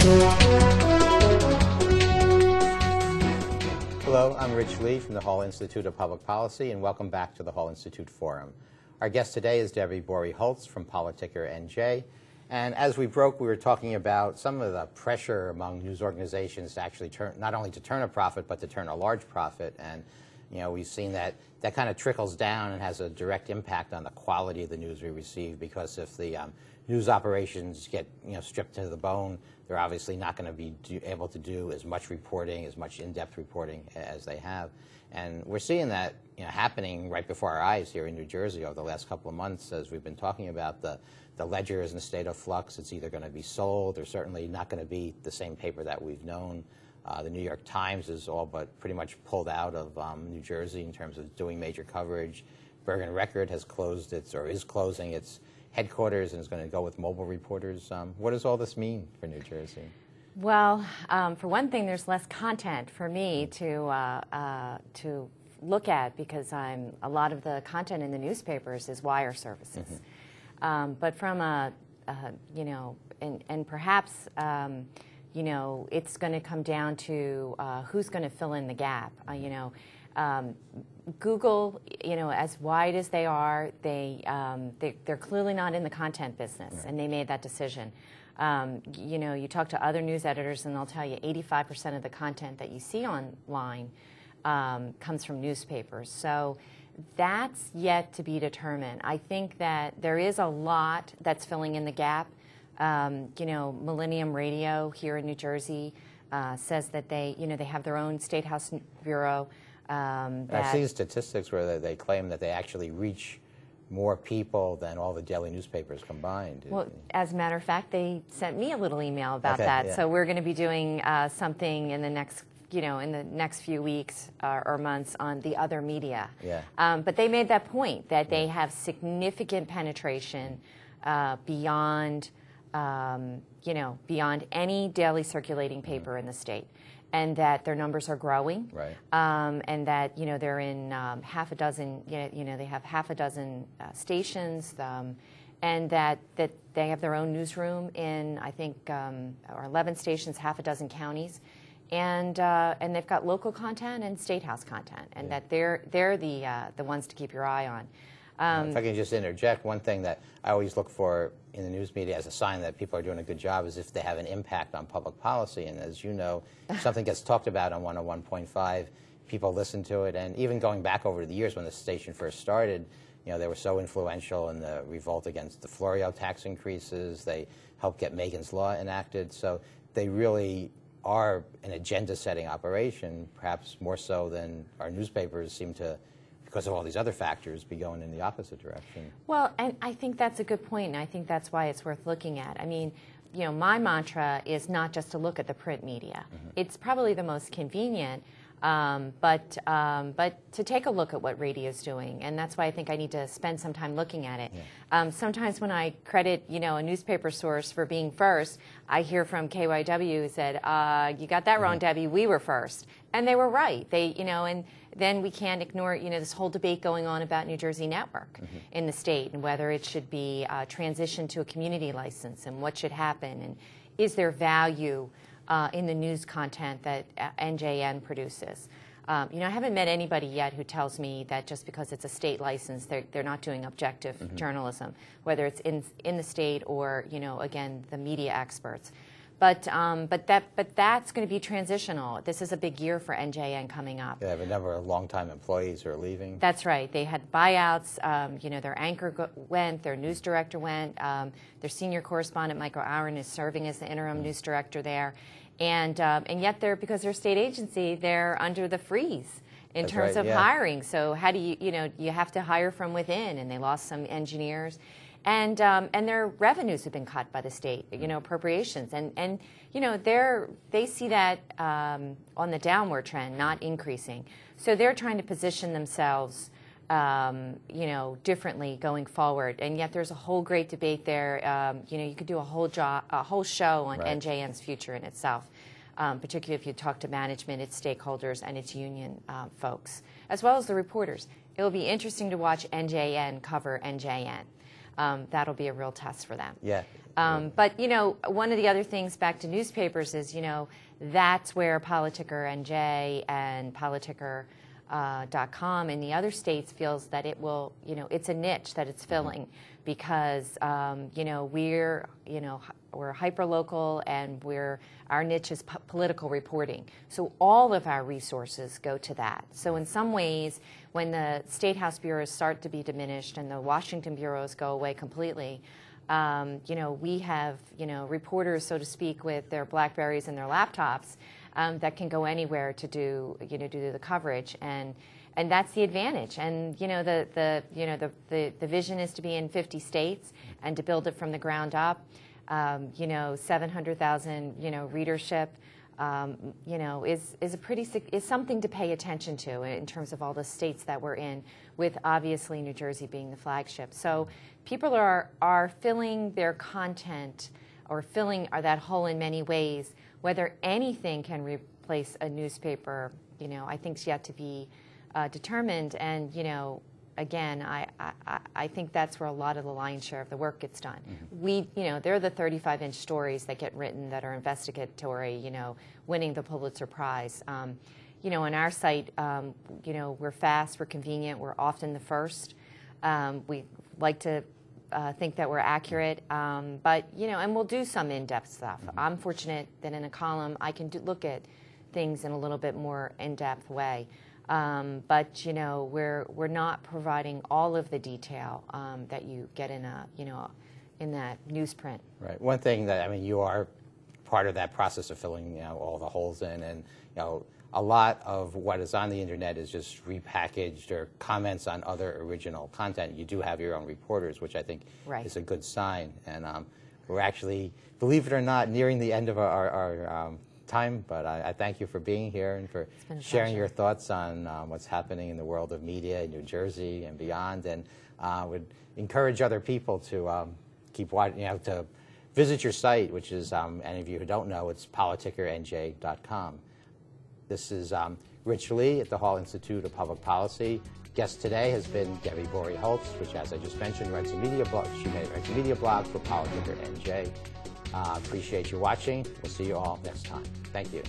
Hello, I'm Rich Lee from the Hall Institute of Public Policy, and welcome back to the Hall Institute Forum. Our guest today is Debbie Holtz from Politicker NJ. And as we broke, we were talking about some of the pressure among news organizations to actually turn, not only to turn a profit, but to turn a large profit. And we've seen that kind of trickles down and has a direct impact on the quality of the news we receive, because if the news operations get stripped to the bone, they're obviously not going to be able to do as much reporting, as much in-depth reporting as they have. And we're seeing that happening right before our eyes here in New Jersey over the last couple of months, as we've been talking about. The Ledger is in a state of flux. It's either going to be sold or certainly not going to be the same paper that we've known. The New York Times is all but pretty much pulled out of New Jersey in terms of doing major coverage. Bergen Record has closed is closing its headquarters and is going to go with mobile reporters. What does all this mean for New Jersey? Well, for one thing, there's less content for me to look at, because a lot of the content in the newspapers is wire services. Mm-hmm. But from and perhaps it's going to come down to who's going to fill in the gap. Google, as wide as they are, they're clearly not in the content business, right. And they made that decision. You talk to other news editors, and they'll tell you 85% of the content that you see online comes from newspapers. So that's yet to be determined. I think that there is a lot that's filling in the gap. Millennium Radio here in New Jersey says that they have their own State House Bureau. I've seen statistics where they claim that they actually reach more people than all the daily newspapers combined. Well, as a matter of fact, they sent me a little email about that. Yeah. So we're going to be doing something in the next, few weeks or months on the other media. Yeah. But they made that point that they have significant penetration beyond any daily circulating paper in the state, and that their numbers are growing, right. And that they're in half a dozen, they have half a dozen stations, and that they have their own newsroom in, I think, or 11 stations, half a dozen counties, and they've got local content and State House content, and that they're the ones to keep your eye on. If I can just interject, one thing that I always look for in the news media as a sign that people are doing a good job is if they have an impact on public policy. And as you know, if something gets talked about on 101.5, people listen to it. And even going back over the years when the station first started, they were so influential in the revolt against the Florio tax increases. They helped get Megan's Law enacted. So they really are an agenda-setting operation, perhaps more so than our newspapers seem to, because of all these other factors, be going in the opposite direction. Well, and I think that's a good point, and I think that's why it's worth looking at. I mean, my mantra is not just to look at the print media. Mm-hmm. It's probably the most convenient, but to take a look at what radio's doing, and that's why I think I need to spend some time looking at it. Yeah. Sometimes when I credit, a newspaper source for being first, I hear from KYW who said, "You got that wrong, Debbie. We were first," and they were right. And then we can't ignore, this whole debate going on about New Jersey Network in the state, and whether it should be transitioned to a community license, and what should happen, and is there value in the news content that NJN produces. I haven't met anybody yet who tells me that just because it's a state license, they're not doing objective journalism, whether it's in the state or, again, the media experts. But that's going to be transitional. This is a big year for NJN coming up. They have a number of longtime employees who are leaving. That's right. They had buyouts. Their anchor went. Their news director went. Their senior correspondent, Michael Aaron, is serving as the interim news director there. And yet, because they're a state agency, they're under the freeze in terms of hiring. So how do you have to hire from within, and they lost some engineers. And their revenues have been cut by the state, appropriations, and they see that on the downward trend, not increasing. So they're trying to position themselves, differently going forward. And yet there's a whole great debate there. You could do a whole show on NJN's future in itself, particularly if you talk to management, its stakeholders, and its union folks, as well as the reporters. It will be interesting to watch NJN cover NJN. That'll be a real test for them. Yeah, But, you know, one of the other things back to newspapers is, you know, that's where Politicker NJ and Politicker.com in the other states feels that it will, you know, it's a niche that it's filling because, you know, we're hyper-local and our niche is political reporting. So all of our resources go to that. So in some ways, when the State House bureaus start to be diminished and the Washington bureaus go away completely, you know, we have, you know, reporters, so to speak, with their BlackBerries and their laptops that can go anywhere to do, you know, do the coverage, and that's the advantage. And you know, the vision is to be in 50 states and to build it from the ground up. You know, 700,000, you know, readership. You know, is something to pay attention to in terms of all the states that we're in, with obviously New Jersey being the flagship. So people are filling their content or filling that hole in many ways. Whether anything can replace a newspaper, you know, I think is yet to be determined. And you know, again, I think that's where a lot of the lion's share of the work gets done. You know, they're the 35-inch stories that get written that are investigatory, you know, winning the Pulitzer Prize. You know, on our site, you know, we're fast, we're convenient, we're often the first. We like to think that we're accurate, but, you know, and we'll do some in-depth stuff. I'm fortunate that in a column I can look at things in a little bit more in-depth way. But you know, we're not providing all of the detail that you get in a, you know, in that newsprint. Right. One thing that, I mean, you are part of that process of filling, you know, all the holes in, and you know, a lot of what is on the internet is just repackaged or comments on other original content. You do have your own reporters, which I think is a good sign. And we're actually, believe it or not, nearing the end of our time, but I thank you for being here and for sharing your thoughts on what's happening in the world of media in New Jersey and beyond, and would encourage other people to keep watching, you know, to visit your site, which is, any of you who don't know, it's politicernj.com. This is Rich Lee at the Hall Institute of Public Policy. Guest today has been Debbie Holtz, which, as I just mentioned, writes a media blog. She writes a media blog for Politicker NJ. Appreciate you watching. We'll see you all next time. Thank you.